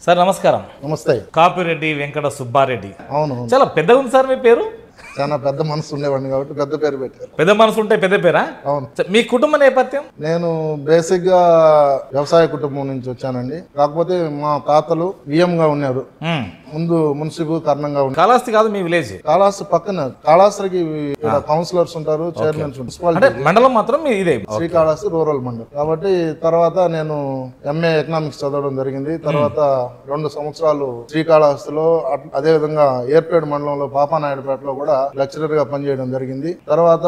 Sir నమస్కారం. నమస్తే. కాపిరెడ్డి వెంకట సుబ్బారెడ్డి. అవును, చాలా పెద్దగా ఉంది సార్ మీ పేరు. చాలా పెద్ద మనసు ఉండేవాడిని కాబట్టి పెద్ద పేరు పెట్టారు. పెద్ద మనసు ఉంటే పెద్ద పేరా? అవును. మీ కుటుంబ నేపథ్యం? నేను బేసిక్ గా వ్యవసాయ కుటుంబం నుంచి వచ్చానండి. కాకపోతే మా తాతలు విఎం గా ఉన్నారు. ముందు మున్సిపల్ కారణంగా ఉన్నారు. కాళహస్తి కాదు మీ విలేజ్? కాళహస్తి పక్కన. కాళహస్తికి కౌన్సిలర్స్ ఉంటారు, చైర్మన్స్ ఉంటారు. మండలం మాత్రం ఇదే శ్రీకాళహస్తి రూరల్ మండలం. కాబట్టి తర్వాత నేను ఎంఏ ఎకనామిక్స్ చదవడం జరిగింది. తర్వాత 2 సంవత్సరాలు శ్రీకాళహస్తిలో, అదే విధంగా ఏర్పేడు మండలంలో పాపానాయుడుపేటలో కూడా లెక్చరర్ గా పనిచేయడం జరిగింది. తర్వాత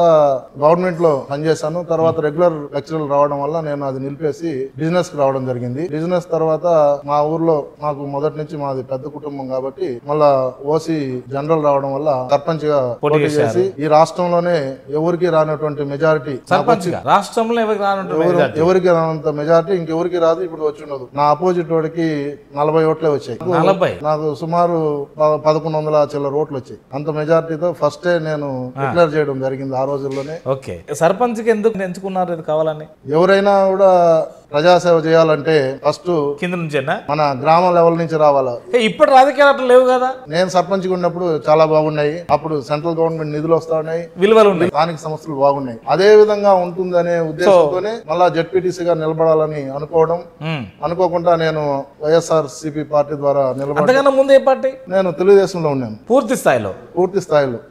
గవర్నమెంట్ లో పనిచేశాను. తర్వాత రెగ్యులర్ లెక్చరర్ రావడం వల్ల నేను అది నిలిపేసి బిజినెస్ కి రావడం జరిగింది. బిజినెస్ తర్వాత మా ఊర్లో మాకు మొదటి నుంచి మాది పెద్ద కుటుంబం కాబట్టి మళ్ళా ఓసీ జనరల్ రావడం వల్ల సర్పంచ్ గా పోటీ చేసి ఈ రాష్ట్రంలోనే ఎవరికి రానటువంటి మెజారిటీ, రాష్ట్రంలో ఎవరికి రానంత మెజారిటీ ఇంకెవరికి రాదు, ఇప్పుడు వచ్చి ఉండదు. నా అపోజిట్ వాడికి 40 ఓట్లే వచ్చాయి. నాకు సుమారు 1100 చిల్లర ఓట్లు వచ్చాయి. అంత మెజారిటీతో ఫస్ట్ నేను డిక్లేర్ చేయడం జరిగింది ఆ రోజుల్లోనే. ఓకే. సర్పంచ్ కి ఎందుకు ఎంచుకున్నారు ఇది కావాలని? ఎవరైనా కూడా ప్రజాసేవ చేయాలంటే ఫస్ట్ కింద నుంచేనా, మన గ్రామ లెవెల్ నుంచి రావాలా. ఇప్పుడు రాజకీయాలు అట్లా లేవు కదా. నేను సర్పంచ్ ఉన్నప్పుడు చాలా బాగున్నాయి. అప్పుడు సెంట్రల్ గవర్నమెంట్ నిధులు వస్తా ఉన్నాయి, విలువలు ఉన్నాయి, స్థానిక సంస్థలు బాగున్నాయి. అదే విధంగా ఉంటుందనే ఉద్దేశంతోనే మళ్ళా జెడ్పీటీసీగా నిలబడాలని అనుకోకుండా నేను వైఎస్ఆర్సీపీ పార్టీ ద్వారా నిలబడ్డాను. ముందు ఏ పార్టీ? నేను తెలుగుదేశంలో ఉన్నాను. పూర్తి స్థాయిలో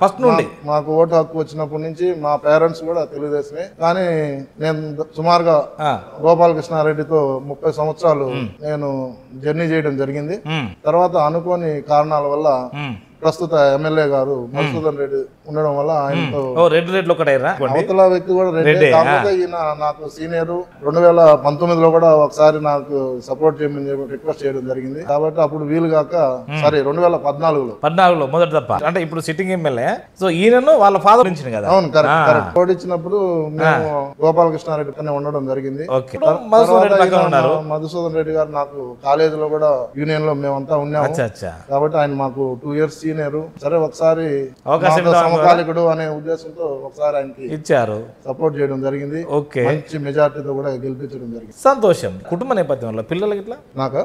ఫస్ట్ నుండి. మాకు ఓటు హక్కు వచ్చినప్పటి నుంచి మా పేరెంట్స్ కూడా తెలుగుదేశమే. కానీ నేను సుమారుగా గోపాలకృష్ణారెడ్డితో 30 సంవత్సరాలు నేను జర్నీ చేయడం జరిగింది. తర్వాత అనుకోని కారణాల వల్ల ప్రస్తుత ఎమ్మెల్యే గారు మధుసూదన్ రెడ్డి ఉండడం వల్ల ఆయనతో అవతల వ్యక్తి కూడా రెడ్డి. కాకపోతే ఈయన నాకు సీనియర్. 2019లో కూడా ఒకసారి నాకు సపోర్ట్ చేయమని రిక్వెస్ట్ చేయడం జరిగింది. కాబట్టి అప్పుడు వీలు కాక సారీ 2014లో మొదటి తప్ప. అంటే ఇప్పుడు సిట్టింగ్ ఎమ్మెల్యే. సో ఈయనను వాళ్ళ ఫాదర్ నుంచి కదా. అవును, కరెక్ట్. ఓడిచ్చినప్పుడు మేము గోపాలకృష్ణారెడ్డి పైన ఉండడం జరిగింది. మధుసూదన్ రెడ్డి గారు నాకు కాలేజీలో కూడా యూనియన్ లో మేమంతా ఉన్నాము. కాబట్టి ఆయన మాకు 2 years సీనియర్. సరే ఒకసారి సమకాలికుడు అనే ఉద్దేశంతో ఒకసారి ఆయనకి ఇచ్చారు, సపోర్ట్ చేయడం జరిగింది. మంచి మెజార్టీతో కూడా గెలిపించడం జరిగింది. సంతోషం. కుటుంబ నేపథ్యంలో పిల్లలకి ఇట్లా నాకు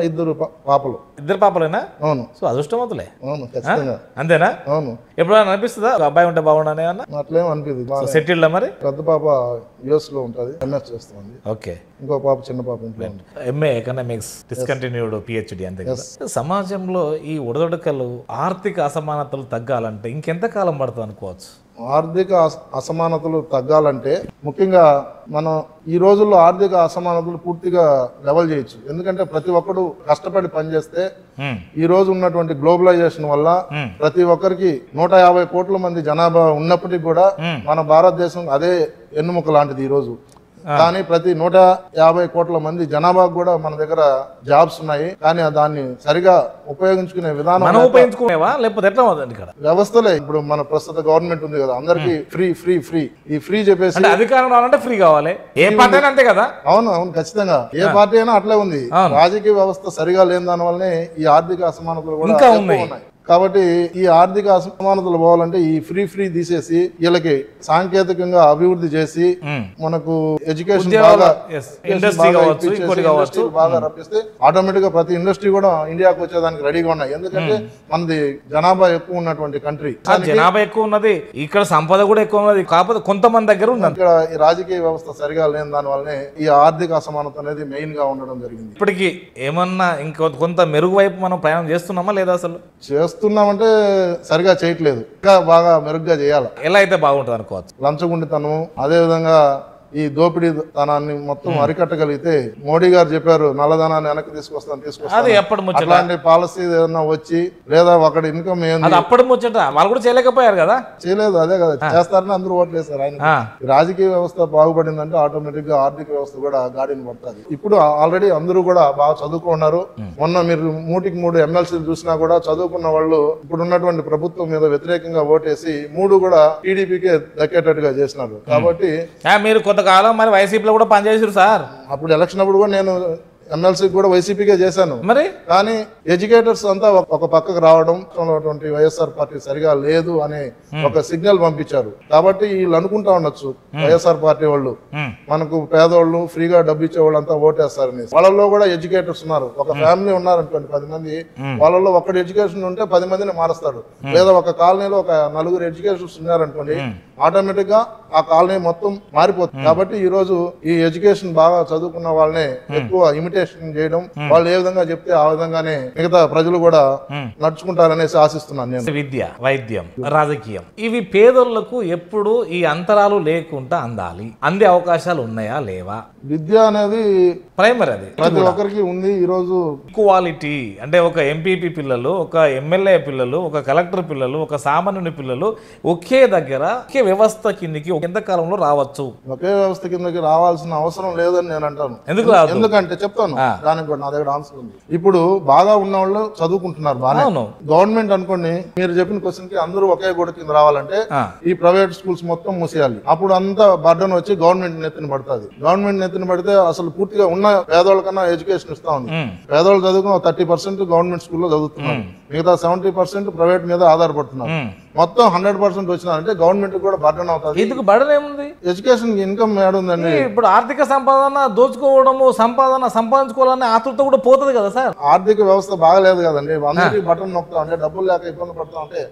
2 పాపలు. 2 పాపలేనా? అవును. సో అదృష్టవంతులే. అవును, ఖచ్చితంగా. అంతేనా? అవును. ఎప్పుడైనా అనిపిస్తుందా అబ్బాయి ఉంటే బాగుండనే అన్న? అట్లేం అనిపిస్తుంది. సెటిల్డ్ మరి? పెద్ద పాప యుఎస్ లో ఉంటుంది, ఎంఎస్ చేస్తుంది. ఓకే. ఇంకో పాప చిన్న పాప ఎంఏ ఎకనామిక్స్, డిస్కంటిన్యూడ్ పిహెచ్డి. అంతే కదా. సమాజంలో ఈ ఉడదొడకలు, ఆర్థిక అసమానతలు తగ్గాలంటే ఇంకెంత కాలం పడుతుంది అనుకోవచ్చు? ఆర్థిక అసమానతలు తగ్గాలంటే ముఖ్యంగా మనం ఈ రోజుల్లో ఆర్థిక అసమానతలు పూర్తిగా లెవెల్ చేయొచ్చు. ఎందుకంటే ప్రతి ఒక్కరు కష్టపడి పనిచేస్తే ఈ రోజు ఉన్నటువంటి గ్లోబలైజేషన్ వల్ల ప్రతి ఒక్కరికి 150 కోట్ల మంది జనాభా ఉన్నప్పటికీ కూడా మన భారతదేశం అదే ఎన్నుముక లాంటిది ఈ రోజు. కానీ ప్రతి 150 కోట్ల మంది జనాభా కూడా మన దగ్గర జాబ్స్ ఉన్నాయి. కానీ దాన్ని సరిగా ఉపయోగించుకునే విధానం వ్యవస్థలే. ఇప్పుడు మన ప్రస్తుత గవర్నమెంట్ ఉంది కదా, అందరికి ఫ్రీ ఫ్రీ ఫ్రీ ఈ ఫ్రీ చెప్పేసి అధికారం రావాలంటే ఫ్రీ కావాలి. ఏ పార్టీ అయినా అంతే కదా. అవును అవును, ఖచ్చితంగా. ఏ పార్టీ అయినా అట్లే ఉంది. రాజకీయ వ్యవస్థ సరిగా లేని దాని వల్లనే ఈ ఆర్థిక అసమానతలు కూడా ఉన్నాయి. కాబట్టి ఈ ఆర్థిక అసమానతలు పోవాలంటే ఈ ఫ్రీ తీసేసి వీళ్ళకి సాంకేతికంగా అభివృద్ధి చేసి మనకు ఎడ్యుకేషన్ బాగా రప్పిస్తే ఆటోమేటిక్ గా ప్రతి ఇండస్ట్రీ కూడా ఇండియాకు వచ్చేదానికి రెడీగా ఉన్నాయి. ఎందుకంటే మనది జనాభా ఎక్కువ ఉన్నటువంటి కంట్రీ. జనాభా ఎక్కువ ఉన్నది, ఇక్కడ సంపద కూడా ఎక్కువ ఉన్నది. కాకపోతే కొంతమంది దగ్గర ఉంది. ఇక్కడ ఈ రాజకీయ వ్యవస్థ సరిగా లేని దాని వల్లనే ఈ ఆర్థిక అసమానత అనేది మెయిన్ గా ఉండడం జరిగింది. ఇప్పటికి ఏమన్నా కొంత మెరుగు వైపు మనం ప్రయాణం చేస్తున్నామా లేదా? అసలు చేస్తున్నామంటే సరిగా చేయట్లేదు. ఇంకా బాగా మెరుగ్గా చేయాలి. ఎలా అయితే బాగుంటుంది అనుకోవచ్చు. లంచగొండితనం, అదే విధంగా ఈ దోపిడీ తనాన్ని మొత్తం అరికట్టగలిగితే మోడీ గారు చెప్పారు నల్లధనాన్ని వెనక్కి తీసుకొస్తాను. అట్లాంటి పాలసీ ఏదన్నా వచ్చి లేదా ఒకటి ఇన్కమ్ ఏంది అప్పుడు ముచ్చట వాళ్ళు కూడా చేయలేకపోయారు కదా. చేయలేదు, అదే కదా చేస్తారని అందరూ ఓట్లు వేస్తారు ఆయన. రాజకీయ వ్యవస్థ బాగుపడిందంటే ఆటోమేటిక్ గా ఆర్థిక వ్యవస్థ కూడా గాడిని పడుతుంది. ఇప్పుడు ఆల్రెడీ అందరూ కూడా బాగా చదువుకున్నారు. మొన్న మీరు 3 ఎమ్మెల్సీలు చూసినా కూడా చదువుకున్న వాళ్ళు ఇప్పుడు ఉన్నటువంటి ప్రభుత్వం మీద వ్యతిరేకంగా ఓటేసి 3 కూడా టీడీపీకే దక్కేటట్టుగా చేసినారు. కాబట్టి మీరు కొంతకాలం మరి వైసీపీలో కూడా పనిచేసారు సార్. అప్పుడు ఎలక్షన్ అప్పుడు కూడా నేను ఎమ్మెల్సీ కూడా వైసీపీకే చేశాను. మరి కానీ ఎడ్యుకేటర్స్ అంతా ఒక పక్కకు రావడం వైఎస్ఆర్ పార్టీ సరిగా లేదు అనే ఒక సిగ్నల్ పంపించారు. కాబట్టి వీళ్ళు అనుకుంటా ఉండొచ్చు వైఎస్ఆర్ పార్టీ వాళ్ళు మనకు పేదోళ్ళు ఫ్రీగా డబ్బు ఇచ్చే వాళ్ళు అంతా ఓటేస్తారని. వాళ్ళలో కూడా ఎడ్యుకేటర్స్ ఉన్నారు. ఒక ఫ్యామిలీ ఉన్నారనుకోండి 10 మంది, వాళ్ళలో ఒక్కటి ఎడ్యుకేషన్ ఉంటే 10 మందిని మారుస్తాడు. లేదా ఒక కాలనీలో ఒక 4 ఎడ్యుకేషన్స్ ఉన్నారనుకోండి, ఆటోమేటిక్ గా ఆ కాలనీ మొత్తం మారిపోతుంది. కాబట్టి ఈ రోజు ఈ ఎడ్యుకేషన్ బాగా చదువుకున్న వాళ్ళని ఎక్కువ ఇమిటేషన్ చేయడం, వాళ్ళు ఏ విధంగా చెప్తే ఆ విధంగానే మిగతా ప్రజలు కూడా నడుచుకుంటారనేసి ఆశిస్తున్నాను నేను. విద్య, వైద్యం, రాజకీయం ఇవి పేదోళ్లకు ఎప్పుడు ఈ అంతరాలు లేకుండా అందే అవకాశాలు ఉన్నాయా లేవా? విద్య అనేది ప్రైమరీ, అది ప్రతి ఒక్కరికి ఉంది. ఈ రోజు ఈక్వాలిటీ అంటే ఒక ఎంపీపీ పిల్లలు, ఒక ఎమ్మెల్యే పిల్లలు, ఒక కలెక్టర్ పిల్లలు, ఒక సామాన్యుని పిల్లలు ఒకే దగ్గర ఒకే వ్యవస్థ కిందకి ఎంతకాలంలో రావచ్చు? ఒకే వ్యవస్థ కిందకి రావాల్సిన అవసరం లేదని నేను అంటాను. ఎందుకంటే చెప్తాను, దానికి కూడా నా దగ్గర ఆన్సర్ ఉంది. ఇప్పుడు బాగా ఉన్న వాళ్ళు చదువుకుంటున్నారు బాగా. గవర్నమెంట్ అనుకోండి, మీరు చెప్పిన క్వశ్చన్ కి అందరూ ఒకే గోడ కింద రావాలంటే ఈ ప్రైవేట్ స్కూల్స్ మొత్తం మూసేయాలి. అప్పుడు అంతా బర్డన్ వచ్చి గవర్నమెంట్ నెత్తిన పడుతుంది. గవర్నమెంట్ నెత్తిన పడితే అసలు పూర్తిగా ఉన్న పేదోళ్ళ కన్నా ఎడ్యుకేషన్ ఇస్తా ఉంది. పేదోళ్ళు చదువుకున్న 30% గవర్నమెంట్ స్కూల్లో చదువుతున్నారు, మిగతా 70% ప్రైవేట్ మీద ఆధారపడుతున్నారు. మొత్తం 100% వచ్చినారంటే గవర్నమెంట్ కూడా బర్డన్ అవుతుంది. ఎందుకు బర్డన్ ఏముంది? ఎడ్యుకేషన్ ఇన్కమ్ ఏడుందండి. ఇప్పుడు ఆర్థిక సంపాదన దోచుకోవడము, సంపాదించుకోవాలనే ఆతృత కూడా పోతుంది కదా సార్. ఆర్థిక వ్యవస్థ బాగలేదు కదండి, అందరికీ బటన్ నొక్కుతా అంటే డబ్బులు లేక ఇబ్బంది పడతా ఉంటే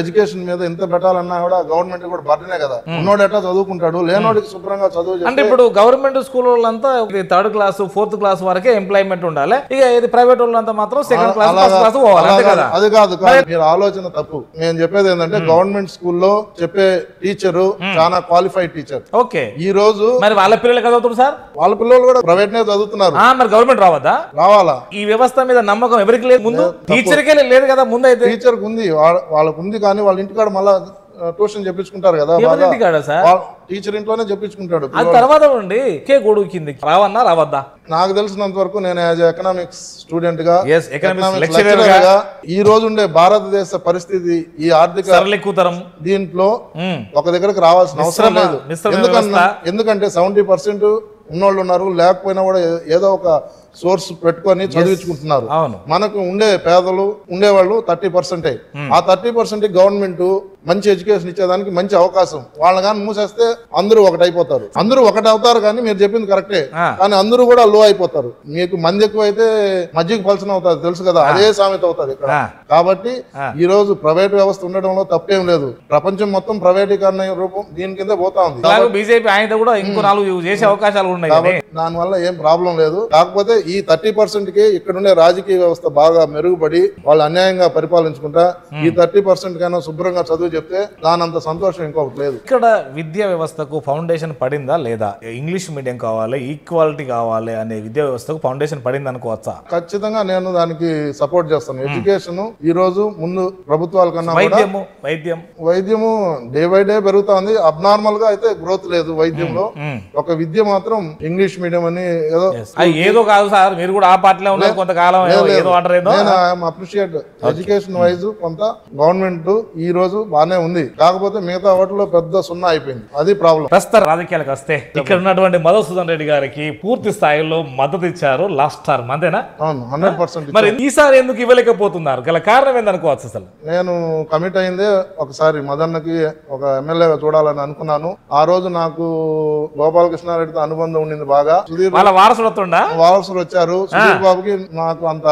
ఎడ్యుకేషన్ మీద ఎంత పెట్టాలన్నా కూడా గవర్నమెంట్ కూడా బర్డనే కదా. ఉన్నోడు ఎట్లా చదువుకుంటాడు, లేనోడికి శుభ్రంగా చదువు. అంటే ఇప్పుడు గవర్నమెంట్ స్కూల్ వాళ్ళంతా 3rd క్లాస్ 4th క్లాస్ వరకే ఎంప్లాయ్మెంట్ ఉండాలి, ఇక ఇది ప్రైవేట్ వాళ్ళంతా మాత్రం 2nd క్లాస్ 1st క్లాస్ పోవాలి. అది కాదు, మీరు ఆలోచన తప్పు. నేను చెప్పేది ఏంటంటే గవర్నమెంట్ స్కూల్లో చెప్పే టీచరు చాలా క్వాలిఫైడ్ టీచర్. ఓకే, ఈ రోజు మరి వాళ్ళ పిల్లలు చదువుతారు సార్, వాళ్ళ పిల్లలు కూడా ప్రైవేట్ నే చదువుతున్నారు. మరి గవర్నమెంట్ రావద్దా? రావాలా? ఈ వ్యవస్థ మీద నమ్మకం ఎవరికి లేదు? ముందు టీచర్కే లేదు కదా, ముందు అయితే టీచర్ ఉంది, వాళ్ళకు ఉంది. కానీ వాళ్ళ ఇంటికాడ మళ్ళా ట్యూషన్ చెప్పించుకుంటారు కదా, టీచర్ ఇంట్లోనే చెప్పించుకుంటాడు. తర్వాత నుండి కే గొడుగు కిందకి రావన్నా రావద్దా? నాకు తెలిసినంత వరకు నేను ఎకనామిక్స్ స్టూడెంట్ గా, లెక్చరర్ గా ఈ రోజు ఉండే భారతదేశ పరిస్థితి, ఈ ఆర్థిక సరళీకృతరం దీంట్లో ఒక దగ్గరకు రావాల్సిన అవసరం లేదు. ఎందుకంటే 70% ఉన్నోళ్ళు ఉన్నారు, లేకపోయినా కూడా ఏదో ఒక సోర్స్ పెట్టుకొని చదివించుకుంటున్నారు. మనకు ఉండే పేదలు ఉండేవాళ్ళు 30%. ఆ 30% గవర్నమెంట్ మంచి ఎడ్యుకేషన్ ఇచ్చేదానికి మంచి అవకాశం. వాళ్ళని కానీ మూసేస్తే అందరూ ఒకటైపోతారు. అందరూ ఒకటి అవుతారు, కానీ మీరు చెప్పింది కరెక్టే, కానీ అందరూ కూడా లో అయిపోతారు. మీకు మంది ఎక్కువ అయితే మజ్జిగ పలచన అవుతుంది, తెలుసు కదా, అదే సామెత అవుతుంది ఇక్కడ. కాబట్టి ఈ రోజు ప్రైవేట్ వ్యవస్థ ఉండడంలో తప్పేం లేదు. ప్రపంచం మొత్తం ప్రైవేటీకరణ రూపం దీని కింద పోతా ఉంది. బీజేపీ ఆయన కూడా ఇంకో 4 చేసే అవకాశాలు ఉన్నాయి, దాని వల్ల ఏం ప్రాబ్లం లేదు. కాకపోతే ఈ 30% కి ఇక్కడ ఉండే రాజకీయ వ్యవస్థ బాగా మెరుగుపడి వాళ్ళు అన్యాయంగా పరిపాలించుకుంటా ఈ 30% కైనా శుభ్రంగా చదువు చెప్తే దానంత సంతోషం ఇంకొకటి లేదు. ఇక్కడ విద్యా వ్యవస్థకు ఫౌండేషన్ పడిందా లేదా? ఇంగ్లీష్ మీడియం కావాలి, ఈక్వాలిటీ కావాలి అనే విద్యా వ్యవస్థకు ఫౌండేషన్ పడింది అనుకోవచ్చా? ఖచ్చితంగా నేను దానికి సపోర్ట్ చేస్తాను. ఎడ్యుకేషన్ ఈ రోజు ముందు ప్రభుత్వాల కన్నా వైద్యము డే బై డే పెరుగుతా ఉంది. అబ్నార్మల్ గా అయితే గ్రోత్ లేదు వైద్యంలో. ఒక విద్య మాత్రం ఇంగ్లీష్ మీడియం అని ఏదో కాదు సార్, మీరు కూడా ఆ పార్టీలో ఉన్నారు కొంతకాలం. అప్రిషియేట్ ఎడ్యుకేషన్ వైజ్ కొంత గవర్నమెంట్ ఈ రోజు బానే ఉంది, కాకపోతే మిగతా వాటిలో పెద్ద సున్నా అయిపోయింది. అది ప్రాబ్లం. ప్రస్తుత రాజకీయాలకు వస్తే ఇక్కడ ఉన్నటువంటి మధుసూదన్ రెడ్డి గారికి పూర్తి స్థాయిలో మద్దతు ఇచ్చారు లాస్ట్ టర్మ్, అంతేనా? అవును, 100%. మరి ఈసారి ఎందుకు ఇవ్వలేకపోతున్నారు? గల కారణం ఏందనుకోవచ్చు? అసలు నేను కమిట్ అయిందే ఒకసారి మదన్నకి ఒక ఎమ్మెల్యేగా చూడాలని అనుకున్నాను. ఆ రోజు నాకు గోపాలకృష్ణారెడ్డితో అనుబంధం ఉండింది బాగా. వాళ్ళ వారసులు వచ్చారు. సుధీర్ బాబుకి నాకు అంత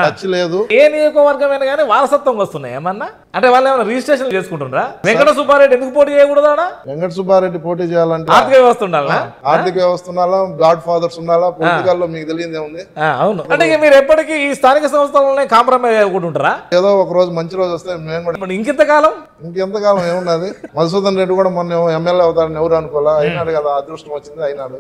టచ్ లేదు. ఏ నియోజకవర్గమైనా కానీ వారసత్వం వస్తున్నాయి ఏమన్నా అంటే వాళ్ళు ఏమైనా రిజిస్ట్రేషన్ చేసుకుంటున్నారా? వెంకట సుబ్బారెడ్డి ఎందుకు పోటీ చేయకూడదా? వెంకట సుబ్బారెడ్డి పోటీ చేయాలంటే ఆర్థిక వ్యవస్థ ఉండాలా, గాడ్ ఫాదర్స్ ఉండాలా. పొలిటికల్ లో మీకు తెలియదే ఉంది. అవును, అంటే మీరు ఎప్పటికీ ఈ స్థానిక సంస్థలనే కాంప్రమైజ్ అవ్వకుంటుంటారా? ఏదో ఒక రోజు మంచి రోజు వస్తే మేము కూడా ఇంకెంతకాలం ఏమున్నది. మధుసూదన్ రెడ్డి కూడా మొన్న ఎమ్మెల్యే అవుతారని ఎవరు అనుకోలే, అయినాడు కదా, అదృష్టం వచ్చింది, అయినాడు.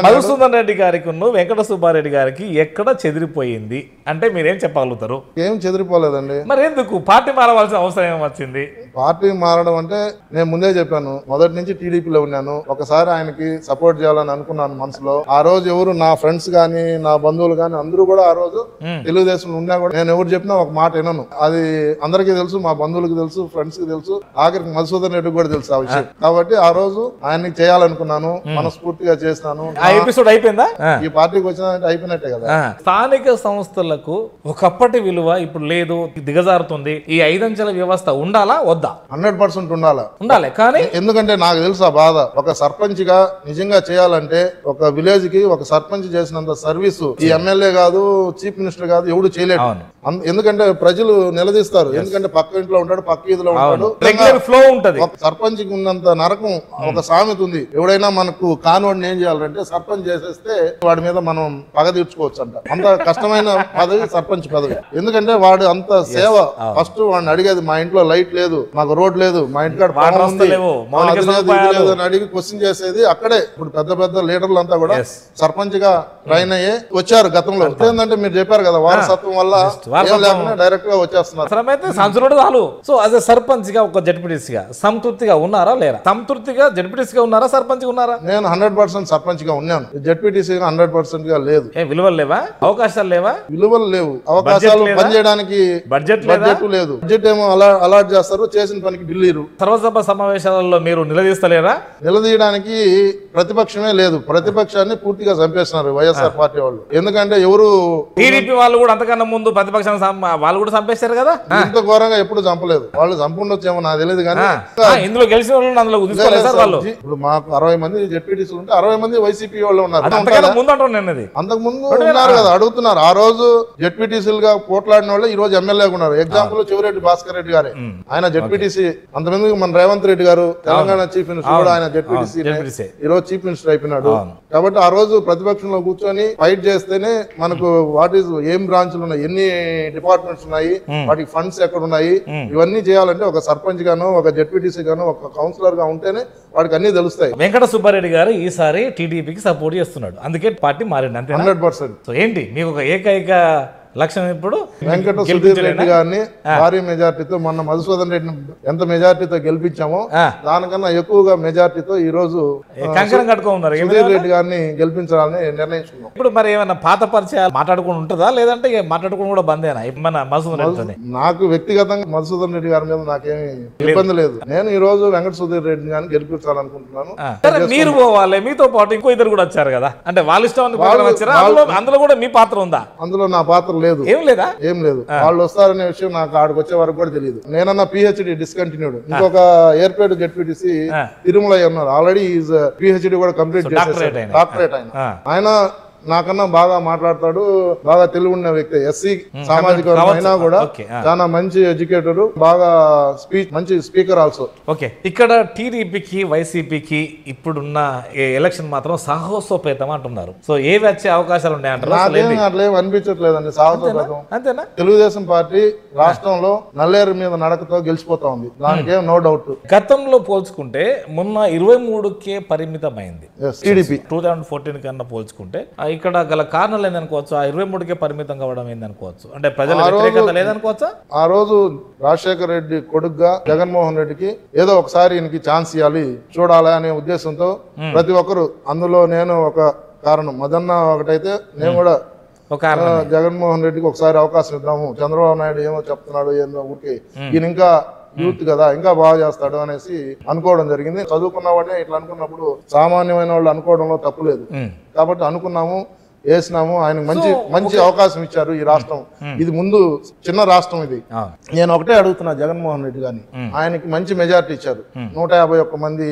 మధుసూదన్ రెడ్డి గారికి వెంకట సుబ్బారెడ్డి గారికి ఎక్కడ చెదిరిపోయింది అంటే మీరేం చెప్పగలుగుతారు? ఏం చెదిరిపోలేదండి. మరి ఎందుకు పార్టీ మారవలసిన అవసరం ఏం వచ్చింది? పార్టీ మారడం అంటే నేను ముందే చెప్పాను, మొదటి నుంచి టీడీపీలో ఉన్నాను. ఒకసారి ఆయనకి సపోర్ట్ చేయాలని అనుకున్నాను మనసులో. ఆ రోజు ఎవరు నా ఫ్రెండ్స్ గానీ నా బంధువులు గానీ అందరూ కూడా ఆ రోజు తెలుగుదేశం ఉన్నా కూడా నేను ఎవరు చెప్పినా ఒక మాట వినను. అది అందరికీ తెలుసు, మా బంధువులకు తెలుసు, ఫ్రెండ్స్ కి తెలుసు, ఆఖరికి మధుసూదన్ రెడ్డి కూడా తెలుసు ఆ విషయం. కాబట్టి ఆ రోజు ఆయనకి చేయాలనుకున్నాను, మనస్ఫూర్తిగా చేసినాను. ఆ ఎపిసోడ్ అయిపోయిందా? ఈ పార్టీకి వచ్చినంటే అయిపోయినట్టే కదా. స్థానిక సంస్థలకు ఒకప్పటి విలువ ఇప్పుడు లేదు, దిగజారుతుంది. ఈ 5 అంచెల వ్యవస్థ ఉండాలా వద్దా? 100% ఉండాలి. కానీ ఎందుకంటే నాకు తెలుసు ఆ బాధ. ఒక సర్పంచ్ గా నిజంగా చేయాలంటే ఒక విలేజ్ కి ఒక సర్పంచ్ చేసినంత సర్వీసు ఈ ఎమ్మెల్యే కాదు, చీఫ్ మినిస్టర్ కాదు, ఎవడు చేయలేడు. ఎందుకంటే ప్రజలు నిలదీస్తారు. ఎందుకంటే పక్క ఇంట్లో ఉంటాడు, పక్క వీధిలో ఉంటాడు, రెగ్యులర్ ఫ్లో ఉంటది. ఒక సర్పంచ్ కి ఉన్నంత నరకం ఒక సామెత ఉంది. ఎవడైనా మనకు కానివాడిని ఏం చేయాలంటే సర్పంచ్ చేసేస్తే వాడి మీద మనం పగ తీర్చుకోవచ్చు అంట. అంత కష్టమైన పదవి సర్పంచ్ పదవి. ఎందుకంటే వాడు అంత సేవ. ఫస్ట్ వాడిని అడిగేది, మా ఇంట్లో లైట్ లేదు, మాకు రోడ్ లేదు, మా ఇంటికాడ అడిగి క్వశ్చన్ చేసేది అక్కడే. ఇప్పుడు పెద్ద పెద్ద లీడర్లు అంతా కూడా సర్పంచ్ గా ట్రైన్ అయ్యే వచ్చారు గతంలో. ఏంటంటే మీరు చెప్పారు కదా, వారసత్వం వల్ల డైరెక్ట్ గా వచ్చేస్తున్నారు. సో అదే సర్పంచ్ గా ఒక జడ్పీటీసీ గా సంతృప్తిగా ఉన్నారా లేరా? సంతృప్తిగా జడ్పీటీసీ గా ఉన్నారా, సర్పంచ్ గా ఉన్నారా? నేను 100% సర్పంచ్ గా ఉన్నాను. జడ్పీటీసీ గా 100% గా లేదు. విలువలు లేవా? అవకాశాలు లేవా? విలువలు లేవు. అవకాశాలు పనిచేయడానికి బడ్జెట్ లేదు. బడ్జెట్ ఏమో అలాట్ చేస్తారు, చేసిన పనికి బిల్లు. సర్వసభ సమావేశాలలో మీరు నిలదీస్తలేరా? నిలదీయడానికి ప్రతిపక్షమే లేదు. ప్రతిపక్షాన్ని పూర్తిగా చంపేస్తున్నారు వైఎస్ఆర్ పార్టీ వాళ్ళు. ఎందుకంటే ఎవరు టీడీపీ వాళ్ళు కూడా అంతకన్నా ముందు ప్రతిపక్షాన్ని వాళ్ళు కూడా చంపేశారు కదా. ఇంత ఘోరంగా ఎప్పుడు చంపలేదు. వాళ్ళు చంపుండొచ్చేమో నాకు తెలియదు కానీ ఇందులో గెలిచిన వాళ్ళు అందులో వాళ్ళు. ఇప్పుడు మాకు 60 మంది జెడ్పీటీసీలు ఉంటే 60 మంది వైసీపీ వాళ్ళు ఉన్నారు. అంతకు ముందు ఉన్నారు కదా, అడుగుతున్నారు. ఆ రోజు జెడ్పీటీసీలుగా పోట్లాడిన వాళ్ళు ఈ రోజు ఎమ్మెల్యేగా ఉన్నారు. ఎగ్జాంపుల్ చెవిరెడ్డి భాస్కర్ రెడ్డి గారే, ఆయన జెడ్పీటీసీ. అంతమంది మన రేవంత్ రెడ్డి గారు తెలంగాణ చీఫ్ మినిస్టర్ కూడా ఆయన జెడ్పీటీసీ, ఈ రోజు చీఫ్ మినిస్టర్ అయిపోయినాడు. కాబట్టి ఆ రోజు ప్రతిపక్షంలో కూర్చొని ఫైట్ చేస్తేనే మనకు వాట్ ఈస్ ఏం బ్రాంచ్లు ఉన్నాయి, ఎన్ని డిపార్ట్మెంట్స్ ఉన్నాయి, వాటికి ఫండ్స్ ఎక్కడ ఉన్నాయి, ఇవన్నీ చేయాలంటే ఒక సర్పంచ్ గాను, ఒక జెడ్పీటీసీ గాను, ఒక కౌన్సిలర్ గా ఉంటేనే వాడికి అన్ని తెలుస్తాయి. వెంకట సుబ్బారెడ్డి గారు ఈసారి టీడీపీకి సపోర్ట్ చేస్తున్నాడు, అందుకే పార్టీ మారింది అంతే. 100%. సో ఏంటి మీకు ఒక ఏకైక లక్ష్యం ఇప్పుడు? వెంకట సుధీర్ రెడ్డి గారిని భారీ మెజార్టీతో, మొన్న మధుసూదన్ రెడ్డిని ఎంత మెజార్టీతో గెలిపించామో దానికన్నా ఎక్కువగా మెజార్టీతో ఈ రోజు కంకణం కట్టుకున్నారు. సుధీర్ రెడ్డి గారిని గెలిపించాలని నిర్ణయించుకున్నాం. ఇప్పుడు మరి ఏమైనా పాత పరిచయాలు మాట్లాడుకుని ఉంటుందా, లేదంటే మాట్లాడుకుని కూడా బందేనా మన మధుసూదన్ రెడ్డి? నాకు వ్యక్తిగతంగా మధుసూదన్ రెడ్డి గారి మీద నాకేమి ఇబ్బంది లేదు. నేను ఈ రోజు వెంకట సుధీర్ రెడ్డి గారిని గెలిపించాలనుకుంటున్నాను. మీరు పోవాలి, మీతో పాటు ఇంకో ఇద్దరు కూడా వచ్చారు కదా, అంటే వాళ్ళ ఇష్టం వచ్చారా? అందులో కూడా మీ పాత్ర ఉందా? అందులో నా పాత్ర లేదు. ఏం లేదా? ఏం లేదు. వాళ్ళు వస్తారనే విషయం నాకు ఆడికి వచ్చే వరకు కూడా తెలియదు. నేనన్నా పిహెచ్డి డిస్కంటిన్యూడ్. ఇంకొక ఏర్పేట జెడ్పీటీసీ తిరుమల ఉన్నారు, ఆల్రెడీ పిహెచ్డి కూడా కంప్లీట్ చేసేసారు, డాక్టరేట్ ఆయన నాకన్నా బాగా మాట్లాడతాడు, బాగా తెలివి ఉన్న వ్యక్తి. ఎస్సీ సామాజిక వర్గం అయినా కూడా చాలా మంచి ఎడ్యుకేటర్, బాగా మంచి స్పీకర్ ఆల్సో. ఓకే, ఇక్కడ టీడీపీకి వైసీపీకి ఇప్పుడున్న ఎలక్షన్ మాత్రం సాహసోపేతం అంటున్నారు. సో ఏవి వచ్చే అవకాశాలు ఉన్నాయంటారు? అట్లేం అనిపించట్లేదండి సాహసోపేతం. అంతేనా? తెలుగుదేశం పార్టీ రాష్ట్రంలో నల్లేరు మీద నడకతో గెలిచిపోతా ఉంది, దానికేం నో డౌట్. గతంలో పోల్చుకుంటే మొన్న 23కే పరిమితమైంది టీడీపీ. 2014 కన్నా పోల్చుకుంటే ఇక్కడ గల కారణాలు ఏందనుకోవచ్చు? ఆ 23కే పరిమితం కావడం ఏందనుకోవచ్చు? అంటే ప్రజల వ్యతిరేకత లేదనుకోవచ్చా? ఆ రోజు రాజశేఖర రెడ్డి కొడుకుగా జగన్మోహన్ రెడ్డికి ఏదో ఒకసారి ఈయనకి ఛాన్స్ ఇవ్వాలి, చూడాలి అనే ఉద్దేశంతో ప్రతి ఒక్కరు, అందులో నేను ఒక కారణం, మదన్న ఒకటైతే నేను కూడా జగన్మోహన్ రెడ్డికి ఒకసారి అవకాశం ఇద్దాము, చంద్రబాబు నాయుడు ఏమో చెప్తున్నాడు ఏందో ఊరికి, ఈయన ఇంకా యూత్ కదా ఇంకా బాగా చేస్తాడు అనేసి అనుకోవడం జరిగింది. చదువుకున్న వాడినే ఇట్లా అనుకున్నప్పుడు సామాన్యమైన వాళ్ళు అనుకోవడంలో తప్పు లేదు. కాబట్టి అనుకున్నాము, వేసినాము. ఆయనకు మంచి అవకాశం ఇచ్చారు ఈ రాష్ట్రం. ఇది ముందు చిన్న రాష్ట్రం ఇది. నేను ఒకటే అడుగుతున్నా జగన్మోహన్ రెడ్డి గారిని, ఆయనకి మంచి మెజార్టీ ఇచ్చారు, 151 మంది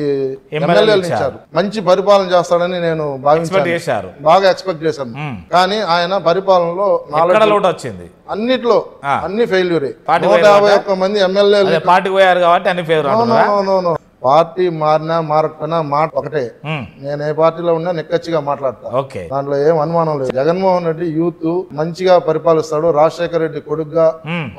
ఎమ్మెల్యేలు ఇచ్చారు, మంచి పరిపాలన చేస్తాడని నేను భావించాను, బాగా ఎక్స్పెక్ట్ చేశాను. కానీ ఆయన పరిపాలనలో వచ్చింది అన్నిట్లో అన్ని ఫెయిల్యూరే. 151 మంది ఎమ్మెల్యేలు పార్టీ మారినా మారకపోయినా మాట ఒకటే, నేను ఏ పార్టీలో ఉన్నా నిక్కచ్చిగా మాట్లాడతా. ఓకే, దాంట్లో ఏం అనుమానం లేదు. జగన్మోహన్ రెడ్డి యూత్ మంచిగా పరిపాలిస్తాడు, రాజశేఖర రెడ్డి కొడుగ్గా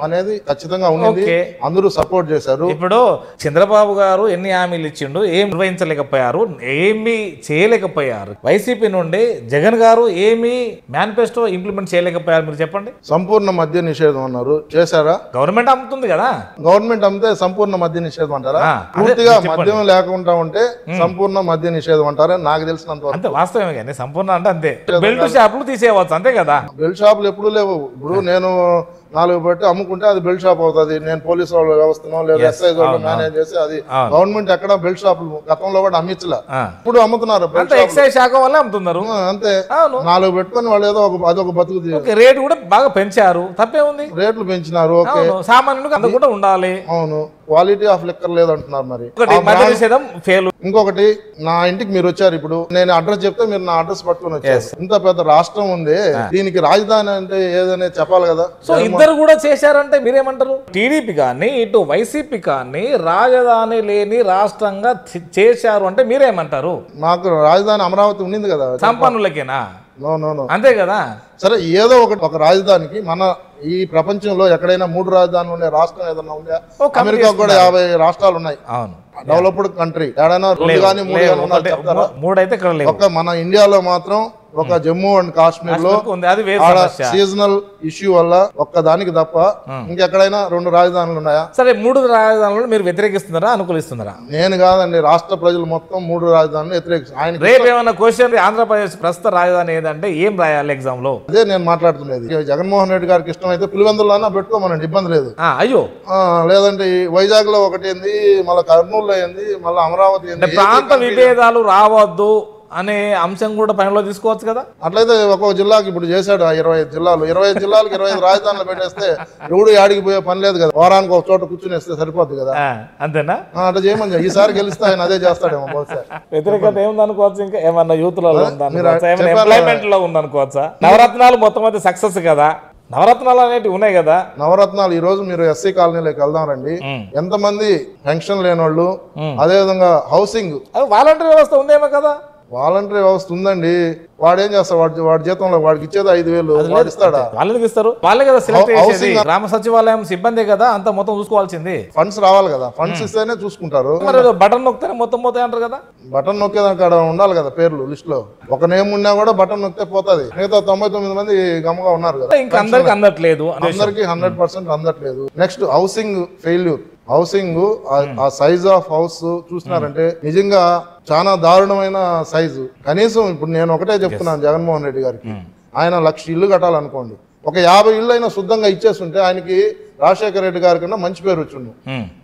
అనేది ఖచ్చితంగా ఉన్నది, అందరూ సపోర్ట్ చేశారు. ఇప్పుడు చంద్రబాబు గారు ఎన్ని హామీలు ఇచ్చిండు, ఏం నిర్వహించలేకపోయారు, ఏమీ చేయలేకపోయారు. వైసీపీ నుండి జగన్ గారు ఏమి మేనిఫెస్టో ఇంప్లిమెంట్ చేయలేకపోయారు, మీరు చెప్పండి. సంపూర్ణ మద్య నిషేధం అన్నారు, చేశారా? గవర్నమెంట్ అమ్ముతుంది కదా, గవర్నమెంట్ అమ్మితే సంపూర్ణ మద్య నిషేధం అంటారా? పూర్తిగా మద్యం లేకుండా ఉంటే సంపూర్ణ మద్య నిషేధం అంటారా? నాకు తెలిసినంత అంతే, వాస్తవమే కానీ సంపూర్ణ అంటే అంతే. బెల్ట్ షాపులు తీసేయవచ్చు అంతే కదా. బెల్ట్ షాపులు ఎప్పుడు లేవు. ఇప్పుడు నేను 4 పెట్టి అమ్ముకుంటే అది బెల్ట్ షాప్ అవుతుంది. నేను పోలీసు వాళ్ళ వ్యవస్థను లేదా ఎస్ఐ వాళ్ళు మేనేజ్ చేసి అది గవర్నమెంట్ ఎక్కడ బెల్ట్ షాపులు గతంలో కూడా అమ్మించలే, ఇప్పుడు అమ్ముతున్నారు. ఎక్సైజ్ శాఖ వల్ల అమ్ముతున్నారు అంతే. 4 పెట్టుకొని వాళ్ళు ఏదో అదొక బతుకు. రేటు కూడా బాగా పెంచారు, తప్పే ఉంది, రేట్లు పెంచినారు. సామాన్యులకు అంత కూడా ఉండాలి. అవును, క్వాలిటీ ఆఫ్ లిక్కర్ లేదంటున్నారు. మరి ఇంకొకటి, నా ఇంటికి మీరు వచ్చారు, ఇప్పుడు నేను అడ్రస్ చెప్తే మీరు నా అడ్రస్ పట్టుకొని వచ్చారు. ఇంత పెద్ద రాష్ట్రం ఉంది, దీనికి రాజధాని అంటే ఏదనే చెప్పాలి కదా. సో ఇద్దరు కూడా చేశారంటే మీరేమంటారు? టీడీపీ కానీ ఇటు వైసీపీ కానీ రాజధాని లేని రాష్ట్రంగా చేశారు అంటే మీరేమంటారు? మాకు రాజధాని అమరావతి ఉండింది కదా, సంపన్నులకేనా? నో అంతే కదా. సరే, ఏదో ఒక రాజధానికి మన ఈ ప్రపంచంలో ఎక్కడైనా 3 రాజధానులు ఉండే రాష్ట్రం ఏదన్నా ఉందా? అమెరికా కూడా 50 రాష్ట్రాలు ఉన్నాయి. అవును, డెవలప్డ్ కంట్రీ. ఏడైనా 2 కానీ 3 కానీ ఉన్నాయి చెప్తారా? 3 అయితే ఇక్కడ లేవు. ఒక మన ఇండియాలో మాత్రం ఒక జమ్మూ అండ్ కాశ్మీర్ లో సీజనల్ ఇష్యూ వల్ల ఒక్క దానికి తప్ప ఇంకెక్కడైనా 2 రాజధానులు ఉన్నాయా? సరే, 3 రాజధానులు మీరు వ్యతిరేకిస్తున్నారా, అనుకూలిస్తున్నారా? నేను కాదండి, రాష్ట్ర ప్రజలు మొత్తం 3 రాజధానులు వ్యతిరేకిస్తారు. ఆయన రేపు ఏమన్నా క్వశ్చన్, ఆంధ్రప్రదేశ్ ప్రస్తుత రాజధాని ఏదంటే ఏం రాయాలి ఎగ్జామ్ లో? అదే నేను మాట్లాడుతున్నది. జగన్మోహన్ రెడ్డి గారికి ఇష్టమైతే పులివెందులైనా పెట్టుకోమనండి, ఇబ్బంది లేదు. అయ్యో, లేదంటే వైజాగ్ లో ఒకటి ఏంది, మళ్ళీ కర్నూలులో ఏంది, మళ్ళీ అమరావతి ఏంది, ప్రాంత విభేదాలు రావద్దు అనే అంశం కూడా పనిలో తీసుకోవచ్చు కదా. అట్లయితే ఒక్కొక్క జిల్లాకి ఇప్పుడు చేశాడు 25 జిల్లాలు, 25 జిల్లాలకు 25 రాజధానులు పెట్టేస్తే ఎవడు యాడికి పోయే పని లేదు కదా, వారానికి ఒక చోట కూర్చుని వేస్తే సరిపోద్ది కదా. అంతేనా? అట్లా చేయమని ఈసారి గెలిస్తే ఆయన అదే చేస్తాడేమో. వ్యతిరేకత ఏముందనుకోవచ్చు? ఇంకా ఏమన్నా యూత్లలో ఎంప్లాయ్మెంట్ లో ఉందనుకోవచ్చా? నవరత్నాలు మొత్తం అయితే సక్సెస్ కదా, నవరత్నాలు అనేటివి ఉన్నాయి కదా. నవరత్నాలు ఈ రోజు మీరు ఎస్సీ కాలనీలోకి వెళ్దాం రండి, ఎంతమంది పెన్షన్ లేని వాళ్ళు, అదే విధంగా హౌసింగ్ వాలంటీర్ వ్యవస్థ ఉందేమో కదా. వాలంటరీ వ్యవస్థ ఉందండి. వాడేం చేస్తాడు? వాడి జీతంలో వాడికి ఇచ్చేది 5,000 వాడు ఇస్తాడా? వాళ్ళకి ఇస్తారు, వాళ్ళే కదా సెలెక్ట్ చేసేది. గ్రామ సచివాలయం సిబ్బంది కదా అంత మొత్తం చూసుకోవాల్సింది. ఫండ్స్ రావాలి కదా, ఫండ్స్ ఇస్తేనే చూసుకుంటారు. మరి బటన్ నొక్కితే మొత్తం పోతాయి అంటారు కదా. బటన్ నొక్కేదానికి అక్కడ ఉండాలి కదా పేర్లు లిస్ట్ లో. ఒక నేమ్ ఉన్నా కూడా బటన్ నొక్కితే పోతుంది. మిగతా 99 మంది గమగా ఉన్నారు కదా. ఇంకా అందరికి అందట్లేదు, అందరికి 100% అందట్లేదు. Next housing failure. హౌసింగ్ ఆ సైజ్ ఆఫ్ హౌస్ చూసినారంటే నిజంగా చాలా దారుణమైన సైజు. కనీసం ఇప్పుడు నేను ఒకటే చెప్తున్నాను జగన్మోహన్ రెడ్డి గారికి, ఆయన 1,00,000 ఇల్లు కట్టాలనుకోండి, ఒక 50 ఇళ్ళు అయినా శుద్ధంగా ఇచ్చేస్తుంటే ఆయనకి రాజశేఖర రెడ్డి గారి కన్నా మంచి పేరు వచ్చిండు.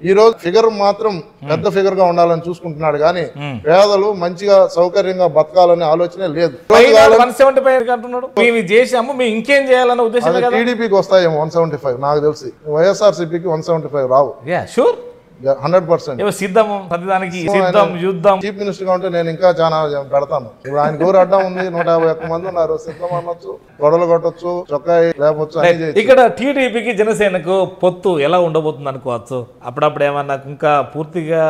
ఈ రోజు ఫిగర్ మాత్రం పెద్ద ఫిగర్ గా ఉండాలని చూసుకుంటున్నాడు కానీ పేదలు మంచిగా సౌకర్యంగా బతకాలనే ఆలోచనే లేదు. ఇంకేం చేయాలన్న ఉద్దేశం టీడీపీకి వస్తాయేమో 175, నాకు తెలిసి వైఎస్ఆర్సీపీకి 175 రావు. 100% సిద్ధం. చీఫ్ మినిస్టర్ గా ఉంటే నేను ఇంకా చాలా పెడతాను. ఇప్పుడు ఆయన గోరు అడ్డం ఉంది, 151 మంది ఉన్నారు. సిద్ధం అనొచ్చు, గొడవలు కొట్టొచ్చు, చొక్కాయి లేకపోచ్చు. ఇక్కడ టీడీపీకి జనసేనకు పొత్తు ఎలా ఉండబోతుంది అనుకోవచ్చు? అప్పుడప్పుడు ఏమన్నా ఇంకా పూర్తిగా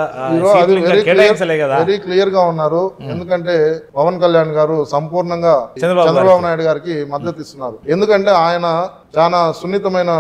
వెరీ క్లియర్ గా ఉన్నారు. ఎందుకంటే పవన్ కళ్యాణ్ గారు సంపూర్ణంగా చంద్రబాబు నాయుడు గారికి మద్దతు ఇస్తున్నారు. ఎందుకంటే ఆయన చాలా సున్నితమైన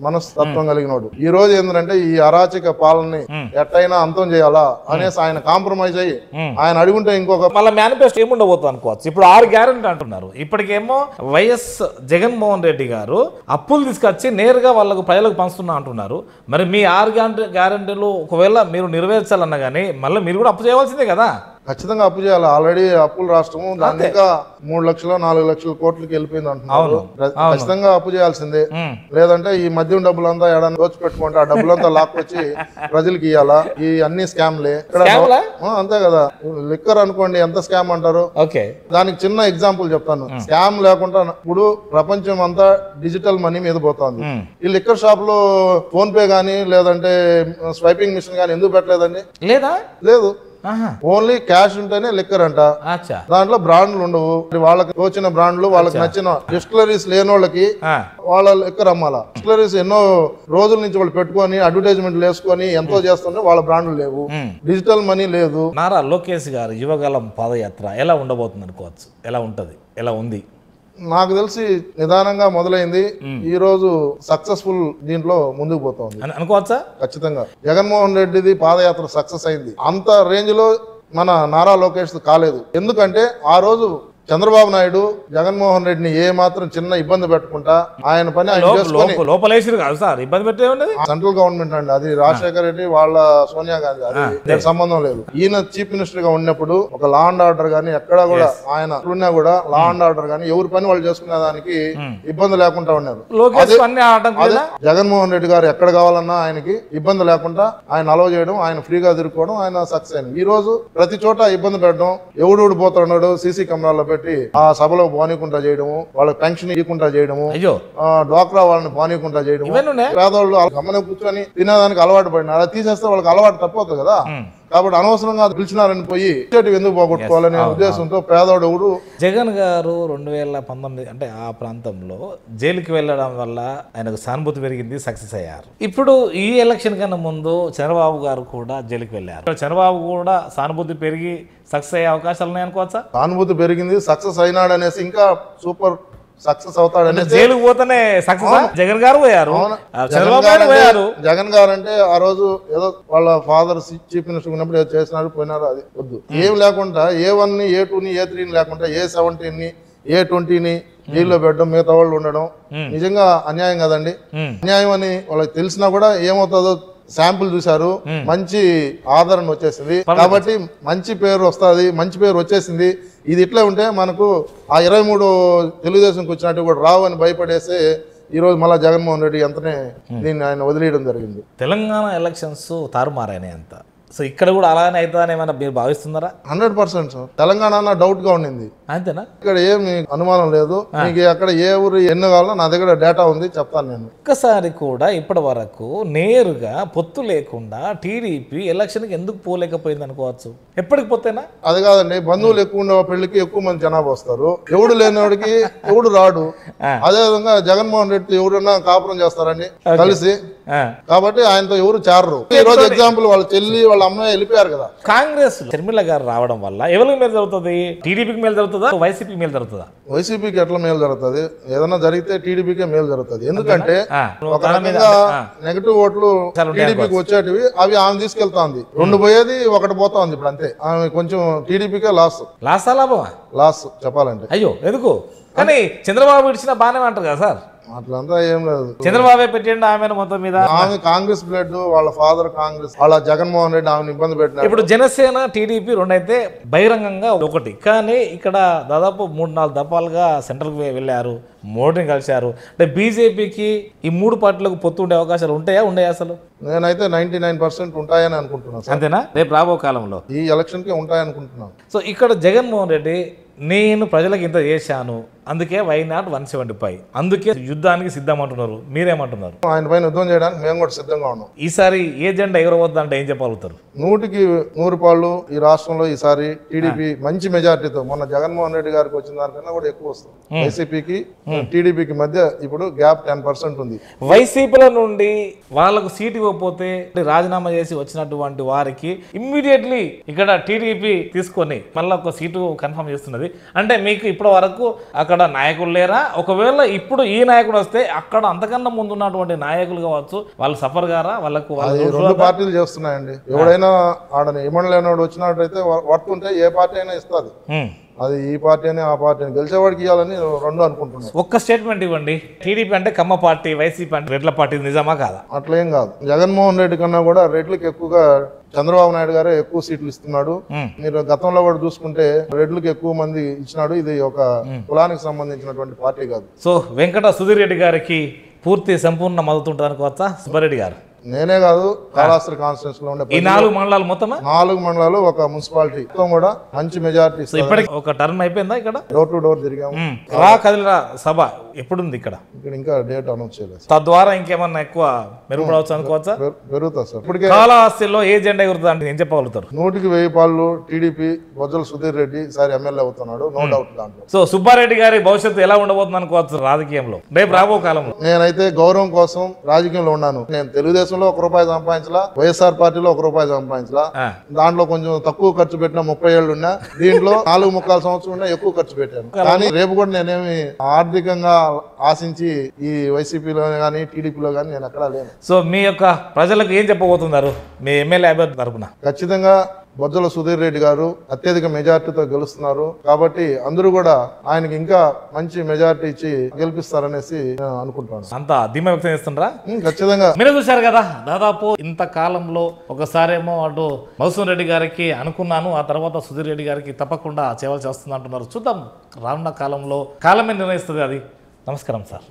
మనస్తత్వం కలిగినోడు. ఈ రోజు ఏంటంటే ఈ అరాచక పాలనని ఎట్టయినా అంతం చేయాలా అనేసి ఆయన కాంప్రమైజ్ అయ్యి ఆయన అడుగుంటే ఇంకొక మళ్ళీ మేనిఫెస్టో ఏముండబోతుంది అనుకోవచ్చు. ఇప్పుడు 6 గ్యారెంటీ అంటున్నారు. ఇప్పటికేమో వైఎస్ జగన్మోహన్ రెడ్డి గారు అప్పులు తీసుకొచ్చి నేరుగా వాళ్ళకు ప్రజలకు పంచుతున్నా అంటున్నారు. మరి మీ 6 గ్యారెంటీలు ఒకవేళ మీరు నెరవేర్చాలన్నా కానీ మళ్ళీ మీరు కూడా అప్పు చేయవలసిందే కదా. ఖచ్చితంగా అప్పు చేయాలి. ఆల్రెడీ అప్పుల రాష్ట్రము, దాన్ని ఇంకా 3 లక్షలు 4 లక్షల కోట్లకి వెళ్ళిపోయింది అంటున్నారు. ఖచ్చితంగా అప్పు చేయాల్సిందే. లేదంటే ఈ మద్యం డబ్బులంతా ఏడాది దోచిపెట్టుకుంటే ఆ డబ్బులంతా లాక్కొచ్చి ప్రజలకి ఇవ్వాలా. ఈ అన్ని స్కామ్లే అంతే కదా. లిక్కర్ అనుకోండి, ఎంత స్కామ్ అంటారు. దానికి చిన్న ఎగ్జాంపుల్ చెప్తాను. స్కామ్ లేకుండా ఇప్పుడు ప్రపంచం అంతా డిజిటల్ మనీ మీద పోతుంది. ఈ లిక్కర్ షాప్ లో ఫోన్ పే గానీ లేదంటే స్వైపింగ్ మిషన్ గానీ ఎందుకు పెట్టలేదండి? లేదా? లేదు. ఆహా. ఓన్లీ క్యాష్ ఉంటేనే లిక్కర్ అంట. అచ్చా. దాంట్లో బ్రాండ్లు ఉండవు. వాళ్ళకి తోచిన బ్రాండ్లు, వాళ్ళకి నచ్చిన డిస్టిలరీస్ లేని వాళ్ళకి వాళ్ళ లిక్కర్ అమ్మాల. డిస్టిలరీస్ ఎన్నో రోజుల నుంచి వాళ్ళు పెట్టుకొని అడ్వర్టైజ్మెంట్లు వేసుకొని ఎంతో చేస్తుంటే వాళ్ళ బ్రాండ్లు లేవు, డిజిటల్ మనీ లేదు. నారా లోకేష్ గారు యువగలం పాదయాత్ర ఎలా ఉండబోతుంది అనుకోవచ్చు? ఎలా ఉంటది, ఎలా ఉంది? నాకు తెలిసి నిదానంగా మొదలైంది, ఈ రోజు సక్సెస్ఫుల్ దీంట్లో ముందుకు పోతుంది అనుకోవచ్చా? ఖచ్చితంగా. జగన్మోహన్ రెడ్డిది పాదయాత్ర సక్సెస్ అయింది. అంత రేంజ్ లో మన నారా లోకేష్ కాలేదు. ఎందుకంటే ఆ రోజు చంద్రబాబు నాయుడు జగన్మోహన్ రెడ్డిని ఏ మాత్రం చిన్న ఇబ్బంది పెట్టకుండా ఆయన పని ఆయన చేసుకొని లోపలేసిరు కాదు సార్, ఇబ్బంది పెట్టే ఉండదు. సెంట్రల్ గవర్నమెంట్ అండి అది, రాజశేఖర రెడ్డి వాళ్ళ సోనియా గాంధీ, అది సంబంధం లేదు. ఈయన చీఫ్ మినిస్టర్ గా ఉన్నప్పుడు ఒక లా అండ్ ఆర్డర్ గానీ ఎక్కడ కూడా ఆయన ఉన్నా కూడా లా అండ్ ఆర్డర్ గానీ ఎవరి పని వాళ్ళు చేసుకునే దానికి ఇబ్బంది లేకుండా ఉన్నారు. జగన్మోహన్ రెడ్డి గారు ఎక్కడ కావాలన్నా ఆయనకి ఇబ్బంది లేకుండా ఆయన అలవ్ చేయడం, ఆయన ఫ్రీగా తిరుక్కోవడం, ఆయన సక్సెస్ అయింది. ఈ రోజు ప్రతి చోట ఇబ్బంది పెట్టడం, ఎవడు పోతున్నాడు సీసీ కెమెరాలో పెట్టి ఆ సభలో పోనీకుండా చేయడము, వాళ్ళకి పెన్షన్ ఇవ్వకుండా చేయడము, డ్వాక్రా వాళ్ళని పోనీకుండా చేయడము, పేదవాళ్ళు గమనం కూర్చొని తినేదానికి అలవాటు పడినారు. అది తీసేస్తే వాళ్ళకి అలవాటు తప్పవుతుంది కదా. కాబట్టి అనవసరంగా పిలిచినారని పోయి ఎందుకు పోగొట్టుకోవాలనే ఉద్దేశంతో పేదవాడు ఎవడు. జగన్ గారు 2019 అంటే ఆ ప్రాంతంలో జైలుకి వెళ్ళడం వల్ల ఆయనకు సానుభూతి పెరిగింది, సక్సెస్ అయ్యారు. ఇప్పుడు ఈ ఎలక్షన్ కన్నా ముందు చంద్రబాబు గారు కూడా జైలుకి వెళ్ళారు. చంద్రబాబు కూడా సానుభూతి పెరిగి సక్సెస్ అయ్యే అవకాశాలు ఉన్నాయి అనుకోవచ్చా? సానుభూతి పెరిగింది, సక్సెస్ అయినాడు అనేసి ఇంకా సూపర్ సక్సెస్ అవుతాడని. జైలుకు పోతేనే సక్సెస్. జగన్ గారు పోయారు, జగన్ గారు అంటే ఆ రోజు ఏదో వాళ్ళ ఫాదర్ చీఫ్ మినిస్టర్ ఉన్నప్పుడు ఏదో చేసినారు పోయినారు, అది వద్దు. ఏం లేకుండా A1 ని A2 ని A3 లేకుండా A17 ని A20 ని జైల్లో పెట్టడం, మిగతా వాళ్ళు ఉండడం నిజంగా అన్యాయం కదండి. అన్యాయం అని వాళ్ళకి తెలిసినా కూడా ఏమవుతుందో శాంపుల్ చూశారు, మంచి ఆదరణ వచ్చేసింది. కాబట్టి మంచి పేరు వస్తుంది, మంచి పేరు వచ్చేసింది. ఇది ఇట్లా ఉంటే మనకు ఆ 23 తెలుగుదేశంకి వచ్చినట్టు కూడా రావు అని భయపడేసి ఈ రోజు మళ్ళీ జగన్మోహన్ రెడ్డి ఎంతనే దీన్ని ఆయన వదిలేయడం జరిగింది. తెలంగాణ ఎలక్షన్స్ తారుమారైనాయి అంత. సో ఇక్కడ కూడా అలానే అవుతుందని ఏమైనా మీరు భావిస్తున్నారా? 100% సార్. తెలంగాణ డౌట్ గా ఉండింది, అంతేనా? ఇక్కడ ఏమి అనుమానం లేదు. మీకు అక్కడ ఏ ఊరు ఎన్ని కావాలో నా దగ్గర డేటా ఉంది, చెప్తాను నేను. ఒక్కసారి కూడా ఇప్పటి వరకు నేరుగా పొత్తు లేకుండా టీడీపీ ఎలక్షన్కి ఎందుకు పోలేకపోయింది అనుకోవచ్చు? ఎప్పటికి పొత్తేనా? అది కాదండి, బంధువులు ఎక్కువ ఉండే పెళ్లికి ఎక్కువ మంది జనాభా వస్తారు, ఎవడు లేనివాడికి ఎవడు రాడు. అదే విధంగా జగన్మోహన్ రెడ్డి ఎవరన్నా కాపురం చేస్తారని కలిసి, కాబట్టి ఆయనతో ఎవరు చేరరు. ఈ రోజు ఎగ్జాంపుల్ వాళ్ళ చెల్లి వాళ్ళ అమ్మాయి వెళ్ళిపోయారు కదా. కాంగ్రెస్ షర్మిల గారు రావడం వల్ల ఎవరికి మేలు జరుగుతుంది? టీడీపీకి మేలు జరుగుతుందా, వైసీపీకి మేలు జరుగుతుందా? వైసీపీకి ఎట్లా మేలు జరుగుతుంది? ఏదైనా జరిగితే టీడీపీకే మేలు జరుగుతుంది. ఎందుకంటే ఒక రకంగా నెగటివ్ ఓట్లు టీడీపీకి వచ్చేటివి అవి ఆమె తీసుకెళ్తాంది, 2 పోయేది 1 పోతా ఉంది. ఇప్పుడు అంతే, ఆమె కొంచెం టీడీపీకే లాస్ చెప్పాలంటే. అయ్యో ఎందుకు? కానీ చంద్రబాబు ఇచ్చిన బాగానే అంటారు కదా సార్. అట్లంతా ఏం లేదు, చంద్రబాబే పెట్టండి ఆమె మొత్తం మీద. ఆమె కాంగ్రెస్ బ్లడ్, వాళ్ళ ఫాదర్ కాంగ్రెస్, వాళ్ళ జగన్మోహన్ రెడ్డి ఆమెను ఇబ్బంది పెట్టినారు. ఇప్పుడు జనసేన టీడీపీ రెండైతే బహిరంగంగా ఒకటి, కానీ ఇక్కడ దాదాపు 3-4 దఫాలుగా సెంట్రల్కి వెళ్ళారు, మోడీని కలిశారు. అంటే బీజేపీకి ఈ 3 పార్టీలకు పొత్తు ఉండే అవకాశాలు ఉండయా అసలు? నేనైతే 99% ఉంటాయని అనుకుంటున్నాను. అంతేనా? రేపు రాబో కాలంలో ఈ ఎలక్షన్ కి ఉంటాయనుకుంటున్నాను. సో ఇక్కడ జగన్మోహన్ రెడ్డి నేను ప్రజలకు ఇంత చేశాను, అందుకే వై నాట్ 175, అందుకే యుద్ధానికి సిద్ధం అంటున్నారు. మీరేమంటున్నారు? ఆయన పైన యుద్ధం చేయడానికి మేము కూడా సిద్ధంగా ఉన్నాం. ఈసారి ఏ జెండా ఎగరవద్దంటే ఏం చెప్పగలుగుతారు? 100కి 100 పాళ్ళు ఈ రాష్ట్రంలో ఈసారి టీడీపీ మంచి మెజార్టీతో, మొన్న జగన్మోహన్ రెడ్డి గారికి వచ్చిన దానికన్నా కూడా ఎక్కువ వస్తుంది. వైసీపీకి టీడీపీకి మధ్య ఇప్పుడు గ్యాప్ 10% ఉంది. వైసీపీల నుండి వాళ్ళకు సీటు ఇవ్వకపోతే రాజీనామా చేసి వచ్చినటువంటి వారికి ఇమ్మీడియట్లీ ఇక్కడ టీడీపీ తీసుకొని మళ్ళీ ఒక సీటు కన్ఫర్మ్ చేస్తున్నది. అంటే మీకు ఇప్పటి వరకు అక్కడ నాయకులు లేరా? ఒకవేళ ఇప్పుడు ఈ నాయకుడు వస్తే అక్కడ అంతకన్నా ముందు ఉన్నటువంటి నాయకులు కావచ్చు, వాళ్ళు సఫర్ గారా? వాళ్ళకు 2 పార్టీలు చేస్తున్నాయండి. ఎవడైనా ఆడని ఇమ్మడలేనోడు వచ్చినట్టయితే వర్తుంటే ఏ పార్టీ అయినా ఇస్తుంది. అది ఈ పార్టీ అని ఆ పార్టీ అని గెలిచేవాడికి ఇవ్వాలని 2 అనుకుంటున్నాను. ఒక్క స్టేట్మెంట్ ఇవ్వండి. టీడీపీ అంటే కమ్మ పార్టీ, వైసీపీ అంటే రెడ్ల పార్టీ, నిజమా కాదా? అట్లేం కాదు. జగన్మోహన్ రెడ్డి కన్నా కూడా రెడ్లకు ఎక్కువగా చంద్రబాబు నాయుడు గారే ఎక్కువ సీట్లు ఇస్తున్నాడు. మీరు గతంలో కూడా చూసుకుంటే రెడ్లకు ఎక్కువ మంది ఇచ్చినాడు. ఇది ఒక కులానికి సంబంధించినటువంటి పార్టీ కాదు. సో వెంకట సుధీర్ రెడ్డి గారికి పూర్తి సంపూర్ణ మద్దతు ఉంటుంది అనుకోవచ్చా? సుబ్బారెడ్డి గారు నేనే కాదు కాళహస్తి కాన్స్టిట్యూన్స్ లో ఉండే ఈ 4 మండలాలు మొత్తమా 4 మండలాలు ఒక మున్సిపాలిటీ మొత్తం కూడా మంచి మెజారిటీ ఇప్పటికి ఒక టర్న్ అయిపోయిందా ఇక్కడ డోర్ టు డోర్ తిరిగాము. రా కదిలిరా సభ ఎప్పుడుంది ఇక్కడ ఇక్కడ ఇంకా డేట్ అనౌన్స్ చేయలేదు. తద్వారా ఇంకేమన్నా ఎక్కువ మెరుగుపడవచ్చు అనుకోవచ్చా? పెరుగుతుంది సార్. ఇప్పటికే కాళహస్తిలో ఏ జెండా ఎగురుతుంది అంటే ఏం చెప్పగలుగుతారు? 100కి 1000 టీడీపీ బొజ్జల సుధీర్ రెడ్డి ఈసారి ఎమ్మెల్యే అవుతున్నాడు, నో డౌట్ దాంట్లో. సో సుబ్బారెడ్డి గారి భవిష్యత్తు ఎలా ఉండబోతుంది అనుకోవచ్చు రాజకీయంలో రేపు రాబో కాలంలో? నేనైతే గౌరవం కోసం రాజకీయంలో ఉన్నాను. నేను తెలుగుదేశంలో ₹1 సంపాదించలా, వైఎస్ఆర్ పార్టీలో ₹1 సంపాదించలా. దాంట్లో కొంచెం తక్కువ ఖర్చు పెట్టిన 30 ఏళ్ళు ఉన్నా, దీంట్లో 4.25 సంవత్సరం ఉన్నా ఎక్కువ ఖర్చు పెట్టాను. కానీ రేపు కూడా నేనేమి ఆర్థికంగా ఆశించి ఈ వైసీపీలో కానీ టీడీపీలో కానీ నేను ఎక్కడా లేను. సో మీ యొక్క ప్రజలకు ఏం చెప్పబోతున్నారు మీ ఎమ్మెల్యే అభ్యర్థి తరపున? ఖచ్చితంగా బొజ్జల సుధీర్ రెడ్డి గారు అత్యధిక మెజార్టీతో గెలుస్తున్నారు కాబట్టి అందరూ కూడా ఆయనకి ఇంకా మంచి మెజార్టీ ఇచ్చి గెలిపిస్తారనేసి నేను అనుకుంటున్నాను. అంత ధీమా వ్యక్తం చేస్తుండ్రా? ఖచ్చితంగా. మీరే చూశారు కదా, దాదాపు ఇంత కాలంలో ఒకసారేమో అటు మధుసూదన్ రెడ్డి గారికి అనుకున్నాను, ఆ తర్వాత సుధీర్ రెడ్డి గారికి తప్పకుండా సేవలు చేస్తుంది అంటున్నారు. చూద్దాం రానున్న కాలంలో, కాలమే నిర్ణయిస్తుంది అది. నమస్కారం సార్.